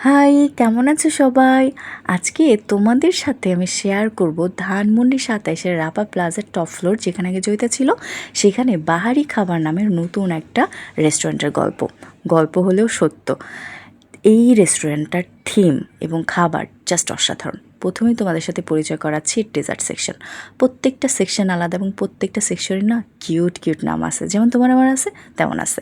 High, কেমন আছো সবাই? আজকে তোমাদের সাথে আমি শেয়ার করব ধানমন্ডি ২৭-এর রাপা প্লাজার টপ ফ্লোর যেখানে আগে জয়িতা ছিল, সেখানে বাহারি খাবার নামের নতুন একটা রেস্টুরেন্টের গল্প। গল্প হলেও সত্য। এই রেস্টুরেন্টটার থিম এবং খাবার জাস্ট অসাধারণ। প্রথমেই তোমাদের সাথে পরিচয় করাচ্ছি ডেজার্ট সেকশন। প্রত্যেকটা সেকশন আলাদা এবং প্রত্যেকটা সেকশনের না কিউট কিউট নাম আছে, যেমন তোমার আমার আছে তেমন আছে।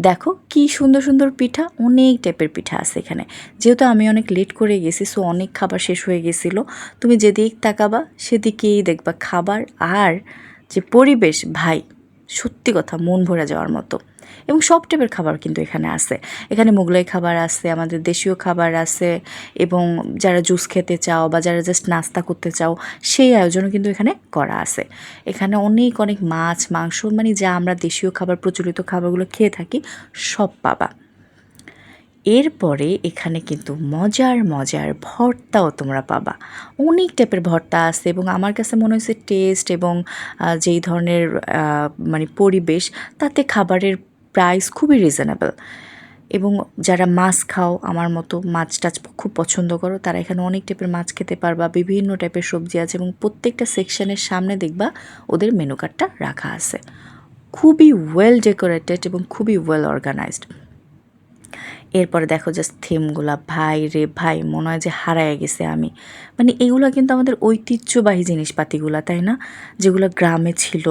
দেখো কি সুন্দর সুন্দর পিঠা, অনেক টাইপের পিঠা আছে এখানে। যেহেতু আমি অনেক লেট করে গেছি, সো অনেক খাবার শেষ হয়ে গেছিলো। তুমি যেদিক তাকাবা সেদিকেই দেখবা খাবার, আর যে পরিবেশ ভাই, সত্যি কথা মন ভরে যাওয়ার মতো। এবং সব টাইপের খাবার কিন্তু এখানে আছে। এখানে মোগলাই খাবার আছে, আমাদের দেশীয় খাবার আছে, এবং যারা জুস খেতে চাও বা যারা জাস্ট নাস্তা করতে চাও সেই আয়োজনও কিন্তু এখানে করা আছে। এখানে অনেক অনেক মাছ মাংস, মানে যা আমরা দেশীয় খাবার প্রচলিত খাবারগুলো খেয়ে থাকি সব পাবা। এরপরে এখানে কিন্তু মজার মজার ভর্তাও তোমরা পাবা। অনেক টাইপের ভর্তা আছে এবং আমার কাছে মনে হয়েছে টেস্ট এবং যেই ধরনের মানে পরিবেশ, তাতে খাবারের প্রাইস খুবই রিজনেবল। এবং যারা মাছ খাও, আমার মতো মাছ টাছ খুব পছন্দ করো, তারা এখানে অনেক টাইপের মাছ খেতে পারবা। বিভিন্ন টাইপের সবজি আছে এবং প্রত্যেকটা সেকশনের সামনে দেখবা ওদের মেনু কার্ডটা রাখা আছে। খুবই ওয়েল ডেকোরেটেড এবং খুবই ওয়েল অর্গানাইজড। এরপরে দেখো জাস্ট থিমগুলা, ভাই রে ভাই, মনে হয় যে হারায় গেছে আমি। মানে এগুলো কিন্তু আমাদের ঐতিহ্যবাহী জিনিসপাতিগুলা, তাই না? যেগুলো গ্রামে ছিল,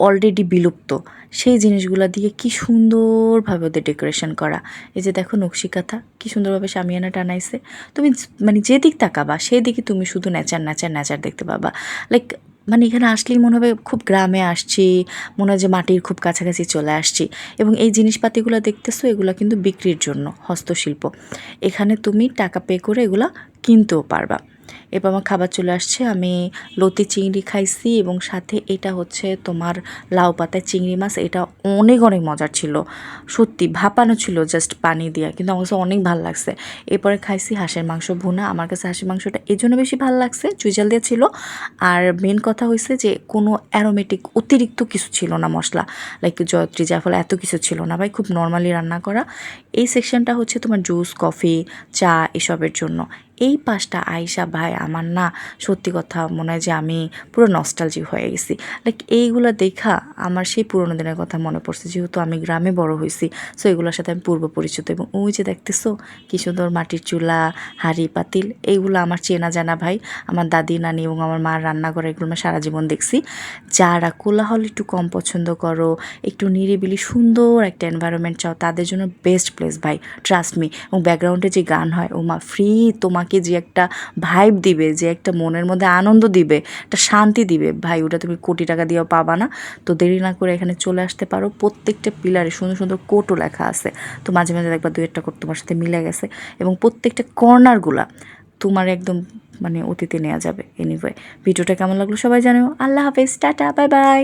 অলরেডি বিলুপ্ত, সেই জিনিসগুলা দিয়ে কি সুন্দরভাবে ওদের ডেকোরেশন করা। এই যে দেখো নকশিকাঁথা কি সুন্দরভাবে শামিয়ানা টানাইছে। তুমি মানে যেদিক তাকাবা সেই দিকে তুমি শুধু নেচার নেচার নেচার দেখতে পাবা। লাইক মানে এখানে আসলেই মনে হবে খুব গ্রামে আসছি, মনে হয় যে মাটির খুব কাছাকাছি চলে আসছি। এবং এই জিনিসপাতিগুলো দেখতেছো, এগুলো কিন্তু বিক্রির জন্য হস্তশিল্প। এখানে তুমি টাকা পে করে এগুলা কিনতেও পারবা। এরপর আমার খাবার চলে আসছে, আমি লতি চিংড়ি খাইছি এবং সাথে এটা হচ্ছে তোমার লাউ পাতায় চিংড়ি মাছ। এটা অনেক অনেক মজার ছিল, সত্যি ভাপানো ছিল জাস্ট পানি দিয়ে, কিন্তু আমার কাছে অনেক ভালো লাগছে। এরপরে খাইছি হাঁসের মাংস ভুনা। আমার কাছে হাঁসের মাংসটা এই জন্য বেশি ভালো লাগছে, চুইজাল দিয়ে ছিল। আর মেন কথা হয়েছে যে কোনো অ্যারোমেটিক অতিরিক্ত কিছু ছিল না, মশলা লাইক জয়ত্রী জাফল এত কিছু ছিল না ভাই, খুব নর্মালি রান্না করা। এই সেকশনটা হচ্ছে তোমার জুস কফি চা এসবের জন্য। এই পাশটা আইসা ভাই আমার না সত্যি কথা মনে হয় যে আমি পুরো নস্টালজিক হয়ে গেছি। লাইক এইগুলো দেখা আমার সেই পুরোনো দিনের কথা মনে পড়ছে, যেহেতু আমি গ্রামে বড় হয়েছি, সো এগুলোর সাথে আমি পূর্ব পরিচিত। এবং ওই যে দেখতেছো কি সুন্দর মাটির চুলা, হাঁড়ি পাতিল, এইগুলো আমার চেনা জানা ভাই। আমার দাদি নানি এবং আমার মার রান্নাঘরে এগুলো আমি সারা জীবন দেখছি। যারা কোলাহল একটু কম পছন্দ করো, একটু নিরিবিলি সুন্দর একটা এনভায়রনমেন্ট চাও, তাদের জন্য বেস্ট প্লেস ভাই, ট্রাস্ট মি। এবং ব্যাকগ্রাউন্ডে যে গান হয়, ও মা ফ্রি, তোমাকে যে একটা ভাইব দিবে, যে একটা মনের মধ্যে আনন্দ দিবে, একটা শান্তি দিবে ভাই, ওটা তুমি কোটি টাকা দিয়েও পাবা না। তো দেরি না করে এখানে চলে আসতে পারো। প্রত্যেকটা পিলারে সুন্দর সুন্দর কোটও লেখা আছে, তো মাঝে মাঝে দেখবা দু একটা কোট তোমার সাথে মিলে গেছে। এবং প্রত্যেকটা কর্নারগুলা তোমার একদম মানে অতীতে নেওয়া যাবে। এনিওয়ে, ভিডিওটা কেমন লাগলো সবাই জানিও। আল্লাহ হাফেজ, টাটা, বাই বাই।